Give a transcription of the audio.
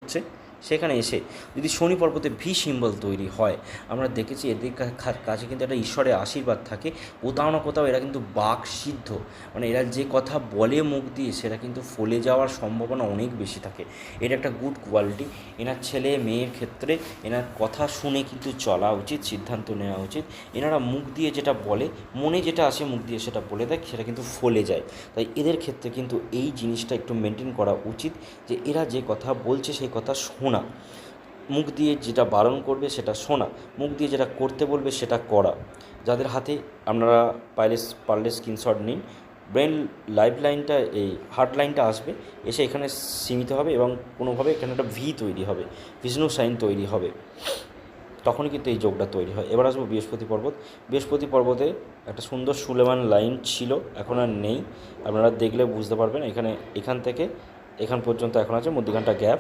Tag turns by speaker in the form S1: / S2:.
S1: হচ্ছে সেখানে এসে যদি শনি পর্বতে ভি সিম্বল তৈরি হয়, আমরা দেখেছি এদের কাছে কিন্তু একটা ঈশ্বরের আশীর্বাদ থাকে। কোথাও না কোথাও এরা কিন্তু বাক সিদ্ধ, মানে এরা যে কথা বলে মুখ দিয়ে সেটা কিন্তু ফলে যাওয়ার সম্ভাবনা অনেক বেশি থাকে। এটা একটা গুড কোয়ালিটি। এনার ছেলে মেয়ের ক্ষেত্রে এনার কথা শুনে কিন্তু চলা উচিত, সিদ্ধান্ত নেওয়া উচিত। এনারা মুখ দিয়ে যেটা বলে, মনে যেটা আসে মুখ দিয়ে সেটা বলে দেয়, সেটা কিন্তু ফলে যায়। তাই এদের ক্ষেত্রে কিন্তু এই জিনিসটা একটু মেনটেন করা উচিত, যে এরা যে কথা বলছে সেই কথা শোনা, মুখ দিয়ে যেটা বারণ করবে সেটা শোনা, মুখ দিয়ে যেটা করতে বলবে সেটা করা। যাদের হাতে আপনারা পারলে স্ক্রিনশট নিন। ব্রেন লাইফ লাইনটা, এই হার্ট লাইনটা আসবে, এসে এখানে সীমিত হবে এবং কোনোভাবে এখানে একটা ভি তৈরি হবে, বিষ্ণু সাইন তৈরি হবে, তখনই কিন্তু এই যোগটা তৈরি হয়। এবার আসবো বৃহস্পতি পর্বত। বৃহস্পতি পর্বতে একটা সুন্দর সুলেমান লাইন ছিল, এখন আর নেই। আপনারা দেখলে বুঝতে পারবেন, এখান থেকে এখান পর্যন্ত এখন আছে, মধ্যিখানটা গ্যাপ।